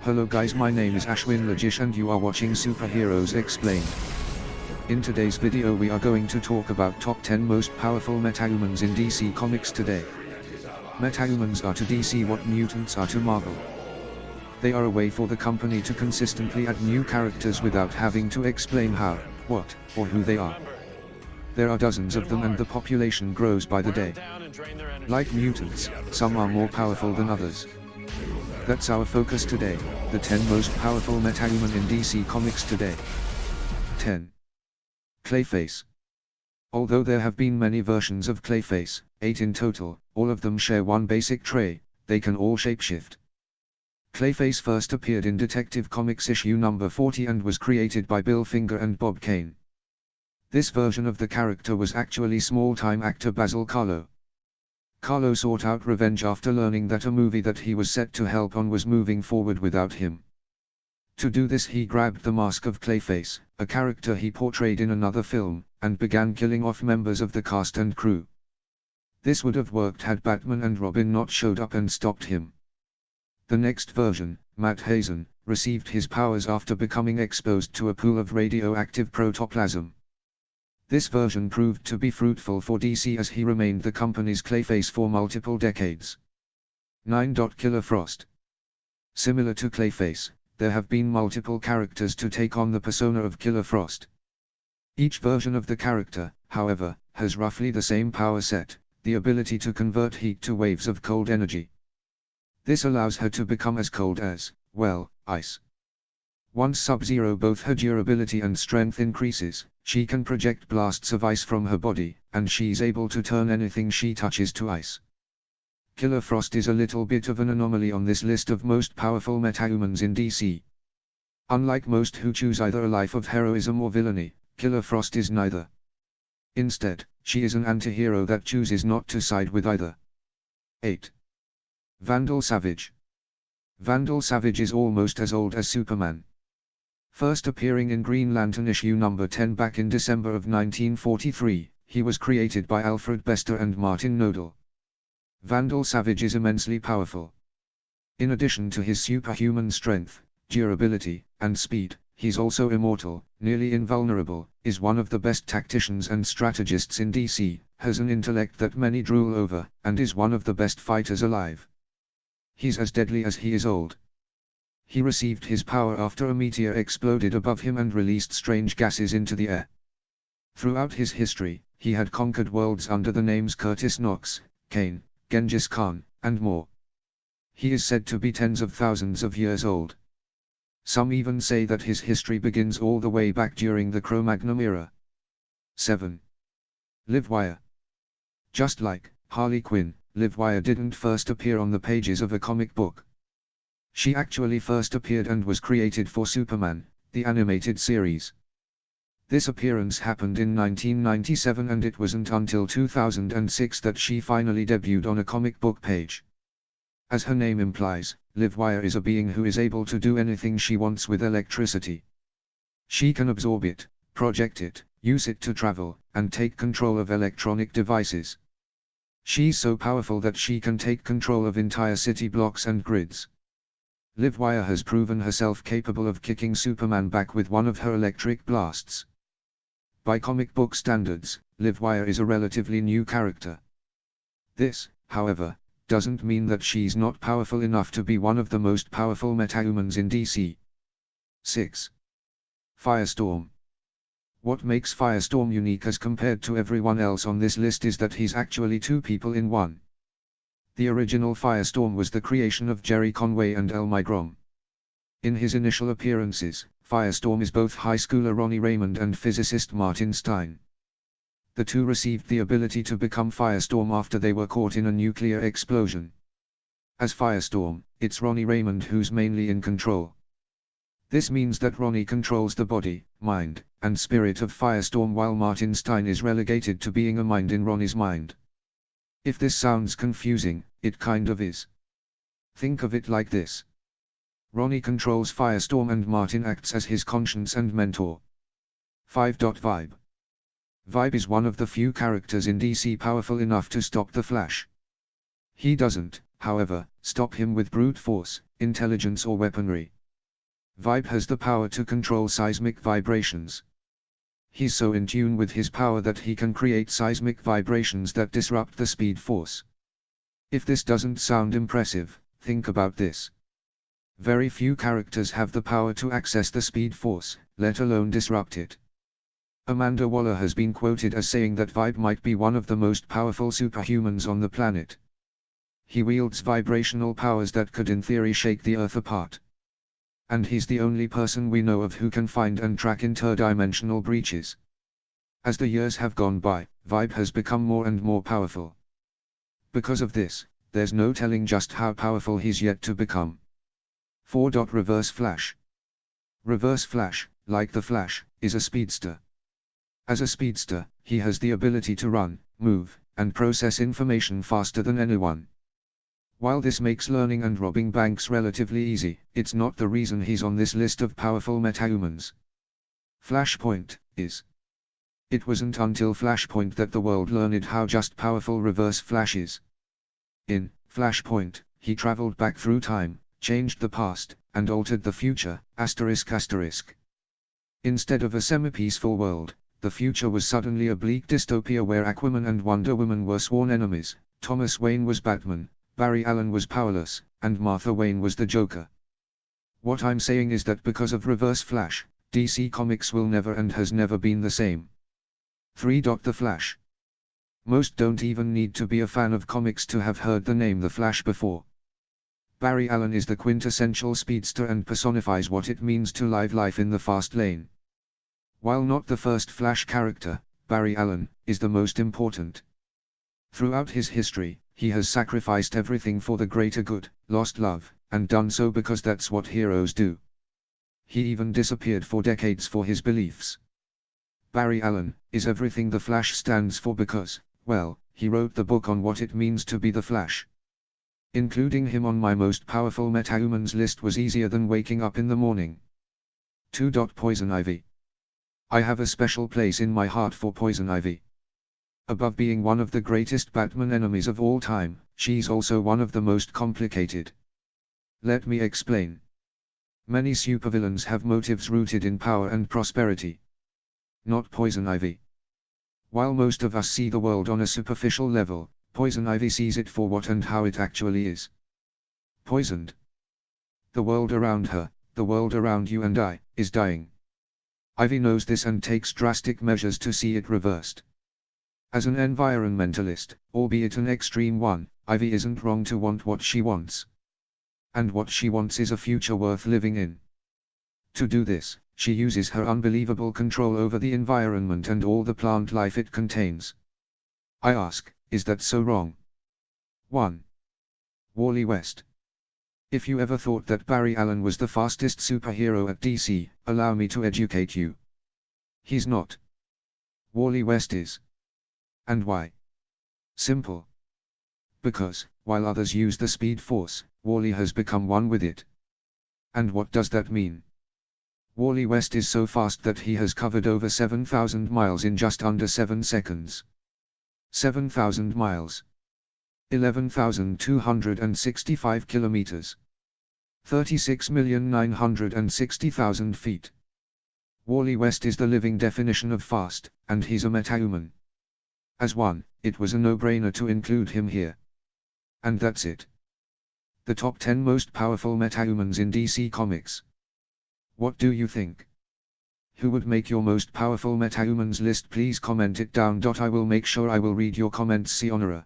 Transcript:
Hello guys, my name is Ashwin Lajish and you are watching Superheroes Explained. In today's video we are going to talk about top 10 most powerful metahumans in DC Comics today. Metahumans are to DC what mutants are to Marvel. They are a way for the company to consistently add new characters without having to explain how, what, or who they are. There are dozens of them and the population grows by the day. Like mutants, some are more powerful than others. That's our focus today, the 10 most powerful metahuman in DC Comics today. 10. Clayface. Although there have been many versions of Clayface, 8 in total, all of them share one basic trait: they can all shapeshift. Clayface first appeared in Detective Comics issue number 40 and was created by Bill Finger and Bob Kane. This version of the character was actually small-time actor Basil Karlo. Karlo sought out revenge after learning that a movie that he was set to help on was moving forward without him. To do this he grabbed the mask of Clayface, a character he portrayed in another film, and began killing off members of the cast and crew. This would have worked had Batman and Robin not showed up and stopped him. The next version, Matt Hazen, received his powers after becoming exposed to a pool of radioactive protoplasm. This version proved to be fruitful for DC as he remained the company's Clayface for multiple decades. 9. Killer Frost. Similar to Clayface, there have been multiple characters to take on the persona of Killer Frost. Each version of the character, however, has roughly the same power set, the ability to convert heat to waves of cold energy. This allows her to become as cold as, well, ice. Once Sub-Zero both her durability and strength increases, she can project blasts of ice from her body, and she's able to turn anything she touches to ice. Killer Frost is a little bit of an anomaly on this list of most powerful metahumans in DC. Unlike most who choose either a life of heroism or villainy, Killer Frost is neither. Instead, she is an anti-hero that chooses not to side with either. 8. Vandal Savage. Vandal Savage is almost as old as Superman. First appearing in Green Lantern issue number 10 back in December of 1943, he was created by Alfred Bester and Martin Nodal. Vandal Savage is immensely powerful. In addition to his superhuman strength, durability, and speed, he's also immortal, nearly invulnerable, is one of the best tacticians and strategists in DC, has an intellect that many drool over, and is one of the best fighters alive. He's as deadly as he is old. He received his power after a meteor exploded above him and released strange gases into the air. Throughout his history, he had conquered worlds under the names Curtis Knox, Kane, Genghis Khan, and more. He is said to be tens of thousands of years old. Some even say that his history begins all the way back during the Cro-Magnon era. 7. Livewire. Just like Harley Quinn, Livewire didn't first appear on the pages of a comic book. She actually first appeared and was created for Superman, the animated series. This appearance happened in 1997 and it wasn't until 2006 that she finally debuted on a comic book page. As her name implies, Livewire is a being who is able to do anything she wants with electricity. She can absorb it, project it, use it to travel, and take control of electronic devices. She's so powerful that she can take control of entire city blocks and grids. Livewire has proven herself capable of kicking Superman back with one of her electric blasts. By comic book standards, Livewire is a relatively new character. This, however, doesn't mean that she's not powerful enough to be one of the most powerful metahumans in DC. 6. Firestorm. What makes Firestorm unique as compared to everyone else on this list is that he's actually two people in one. The original Firestorm was the creation of Jerry Conway and El Migrom. In his initial appearances, Firestorm is both high schooler Ronnie Raymond and physicist Martin Stein. The two received the ability to become Firestorm after they were caught in a nuclear explosion. As Firestorm, it's Ronnie Raymond who's mainly in control. This means that Ronnie controls the body, mind, and spirit of Firestorm while Martin Stein is relegated to being a mind in Ronnie's mind. If this sounds confusing, it kind of is. Think of it like this. Ronnie controls Firestorm and Martin acts as his conscience and mentor. 5. Vibe. Vibe is one of the few characters in DC powerful enough to stop the Flash. He doesn't, however, stop him with brute force, intelligence or weaponry. Vibe has the power to control seismic vibrations. He's so in tune with his power that he can create seismic vibrations that disrupt the speed force. If this doesn't sound impressive, think about this. Very few characters have the power to access the speed force, let alone disrupt it. Amanda Waller has been quoted as saying that Vibe might be one of the most powerful superhumans on the planet. He wields vibrational powers that could in theory shake the Earth apart. And he's the only person we know of who can find and track interdimensional breaches. As the years have gone by, Vibe has become more and more powerful. Because of this, there's no telling just how powerful he's yet to become. 4. Reverse Flash. Reverse Flash, like the Flash, is a speedster. As a speedster, he has the ability to run, move, and process information faster than anyone. While this makes learning and robbing banks relatively easy, it's not the reason he's on this list of powerful metahumans. Flashpoint is. It wasn't until Flashpoint that the world learned how just powerful Reverse Flash is. In Flashpoint, he traveled back through time, changed the past, and altered the future, ***. Instead of a semi-peaceful world, the future was suddenly a bleak dystopia where Aquaman and Wonder Woman were sworn enemies, Thomas Wayne was Batman, Barry Allen was powerless, and Martha Wayne was the Joker. What I'm saying is that because of Reverse Flash, DC Comics will never and has never been the same. 3. The Flash. Most don't even need to be a fan of comics to have heard the name The Flash before. Barry Allen is the quintessential speedster and personifies what it means to live life in the fast lane. While not the first Flash character, Barry Allen is the most important. Throughout his history, he has sacrificed everything for the greater good, lost love, and done so because that's what heroes do. He even disappeared for decades for his beliefs. Barry Allen is everything the Flash stands for because, well, he wrote the book on what it means to be the Flash. Including him on my most powerful metahumans list was easier than waking up in the morning. 2. Poison Ivy. I have a special place in my heart for Poison Ivy. Above being one of the greatest Batman enemies of all time, she's also one of the most complicated. Let me explain. Many supervillains have motives rooted in power and prosperity. Not Poison Ivy. While most of us see the world on a superficial level, Poison Ivy sees it for what and how it actually is. Poisoned. The world around her, the world around you and I, is dying. Ivy knows this and takes drastic measures to see it reversed. As an environmentalist, albeit an extreme one, Ivy isn't wrong to want what she wants. And what she wants is a future worth living in. To do this, she uses her unbelievable control over the environment and all the plant life it contains. I ask, is that so wrong? 1. Wally West. If you ever thought that Barry Allen was the fastest superhero at DC, allow me to educate you. He's not. Wally West is. And why? Simple. Because, while others use the Speed Force, Wally has become one with it. And what does that mean? Wally West is so fast that he has covered over 7,000 miles in just under 7 seconds. 7,000 miles. 11,265 kilometers. 36,960,000 feet. Wally West is the living definition of fast, and he's a metahuman. As one, it was a no-brainer to include him here. And that's it. The top 10 most powerful metahumans in DC Comics. What do you think? Who would make your most powerful metahumans list? Please comment it down. I will make sure I will read your comments. See Honora.